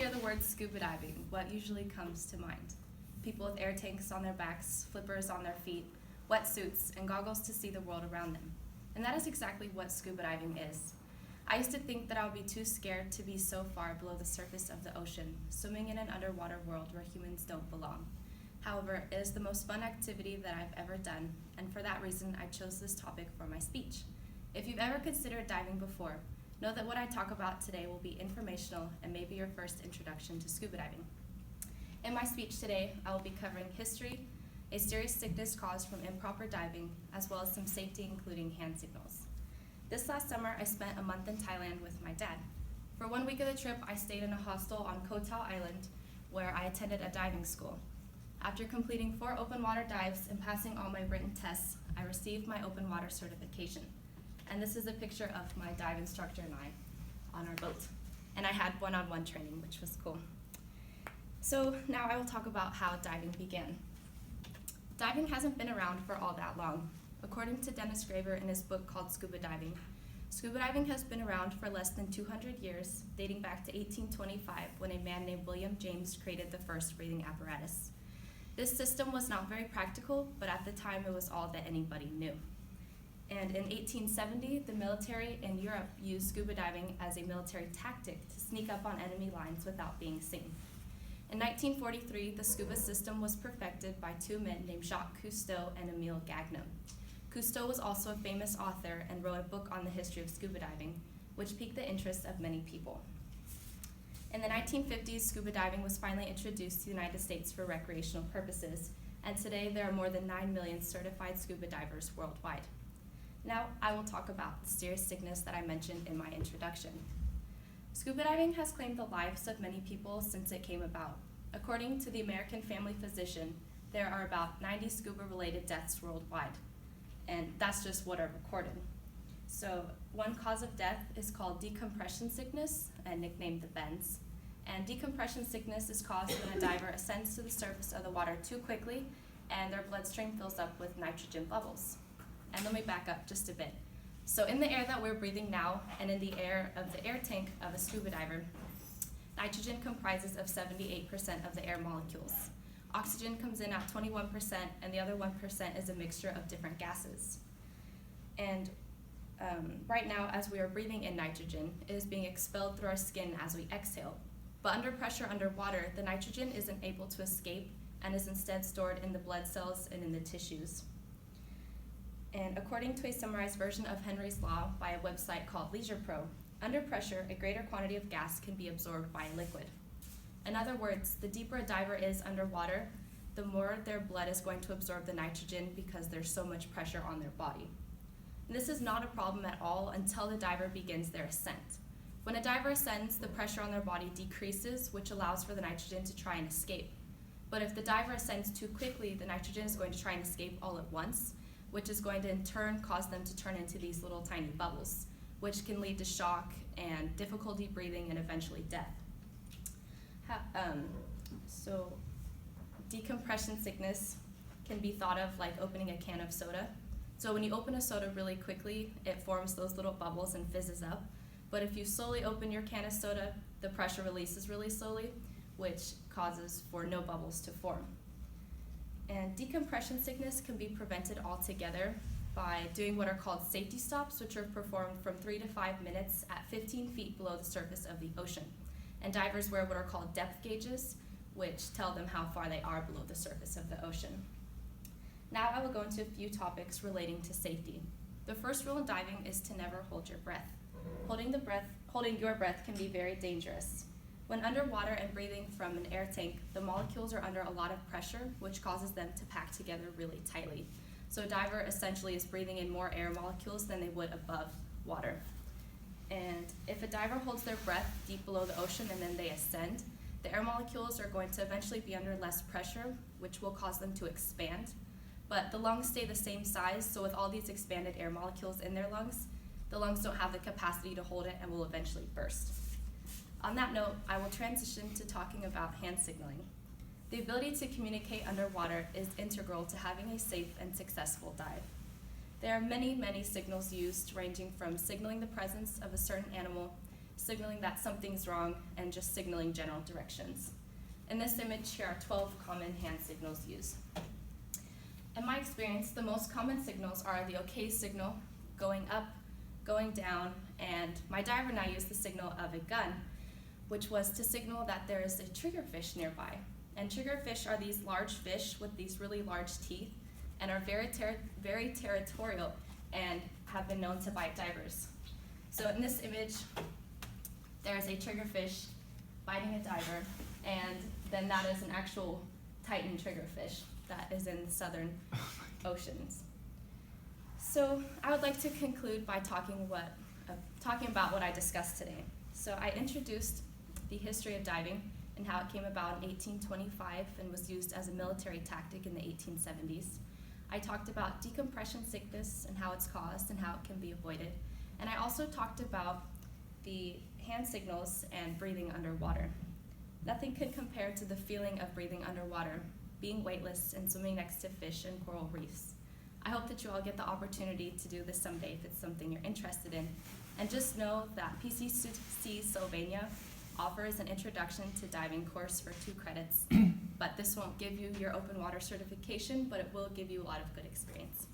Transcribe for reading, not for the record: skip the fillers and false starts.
hear the word scuba diving, what usually comes to mind? People with air tanks on their backs, flippers on their feet, wetsuits, and goggles to see the world around them. And that is exactly what scuba diving is. I used to think that I would be too scared to be so far below the surface of the ocean, swimming in an underwater world where humans don't belong. However, it is the most fun activity that I've ever done, and for that reason, I chose this topic for my speech. If you've ever considered diving before, know that what I talk about today will be informational and maybe your first introduction to scuba diving. In my speech today, I will be covering history, a serious sickness caused from improper diving, as well as some safety including hand signals. This last summer, I spent a month in Thailand with my dad. For 1 week of the trip, I stayed in a hostel on Koh Tao Island where I attended a diving school. After completing 4 open water dives and passing all my written tests, I received my open water certification. And this is a picture of my dive instructor and I on our boat. And I had one-on-one training, which was cool. So now I will talk about how diving began. Diving hasn't been around for all that long. According to Dennis Graver in his book called Scuba Diving has been around for less than 200 years, dating back to 1825 when a man named William James created the first breathing apparatus. This system was not very practical, but at the time it was all that anybody knew. And in 1870, the military in Europe used scuba diving as a military tactic to sneak up on enemy lines without being seen. In 1943, the scuba system was perfected by 2 men named Jacques Cousteau and Emile Gagnon. Cousteau was also a famous author and wrote a book on the history of scuba diving, which piqued the interest of many people. In the 1950s, scuba diving was finally introduced to the United States for recreational purposes, and today there are more than 9 million certified scuba divers worldwide. Now I will talk about the serious sickness that I mentioned in my introduction. Scuba diving has claimed the lives of many people since it came about. According to the American Family Physician, there are about 90 scuba-related deaths worldwide, and that's just what are recorded. So one cause of death is called decompression sickness, and nicknamed the bends. And decompression sickness is caused when a diver ascends to the surface of the water too quickly and their bloodstream fills up with nitrogen bubbles. And let me back up just a bit. So in the air that we're breathing now and in the air of the air tank of a scuba diver, nitrogen comprises of 78% of the air molecules. Oxygen comes in at 21%, and the other 1% is a mixture of different gases. And right now, as we are breathing in nitrogen, it is being expelled through our skin as we exhale. But under pressure underwater, the nitrogen isn't able to escape and is instead stored in the blood cells and in the tissues. And according to a summarized version of Henry's Law by a website called Leisure Pro, under pressure, a greater quantity of gas can be absorbed by a liquid. In other words, the deeper a diver is underwater, the more their blood is going to absorb the nitrogen because there's so much pressure on their body. And this is not a problem at all until the diver begins their ascent. When a diver ascends, the pressure on their body decreases, which allows for the nitrogen to try and escape. But if the diver ascends too quickly, the nitrogen is going to try and escape all at once, which is going to in turn cause them to turn into these little tiny bubbles, which can lead to shock and difficulty breathing and eventually death. So decompression sickness can be thought of like opening a can of soda. So when you open a soda really quickly, it forms those little bubbles and fizzes up. But if you slowly open your can of soda, the pressure releases really slowly, which causes for no bubbles to form. And decompression sickness can be prevented altogether by doing what are called safety stops, which are performed from 3 to 5 minutes at 15 feet below the surface of the ocean. And divers wear what are called depth gauges, which tell them how far they are below the surface of the ocean. Now I will go into a few topics relating to safety. The first rule in diving is to never hold your breath. Holding your breath can be very dangerous. When underwater and breathing from an air tank, the molecules are under a lot of pressure, which causes them to pack together really tightly. So a diver essentially is breathing in more air molecules than they would above water. And if a diver holds their breath deep below the ocean and then they ascend, the air molecules are going to eventually be under less pressure, which will cause them to expand. But the lungs stay the same size, so with all these expanded air molecules in their lungs, the lungs don't have the capacity to hold it and will eventually burst. On that note, I will transition to talking about hand signaling. The ability to communicate underwater is integral to having a safe and successful dive. There are many, many signals used, ranging from signaling the presence of a certain animal signaling that something's wrong and just signaling general directions. In this image, here are 12 common hand signals used. In my experience, the most common signals are the OK signal, going up, going down, and my diver and I used the signal of a gun, which was to signal that there is a triggerfish nearby. And triggerfish are these large fish with these really large teeth and are very territorial and have been known to bite divers. So in this image, there's a triggerfish biting a diver, and then that is an actual Titan triggerfish that is in southern oceans. So I would like to conclude by talking about what I discussed today. So I introduced the history of diving and how it came about in 1825 and was used as a military tactic in the 1870s. I talked about decompression sickness and how it's caused and how it can be avoided. And I also talked about the hand signals and breathing underwater. Nothing could compare to the feeling of breathing underwater, being weightless, and swimming next to fish and coral reefs. I hope that you all get the opportunity to do this someday if it's something you're interested in. And just know that PCC Sylvania offers an introduction to diving course for 2 credits, but this won't give you your open water certification, but it will give you a lot of good experience.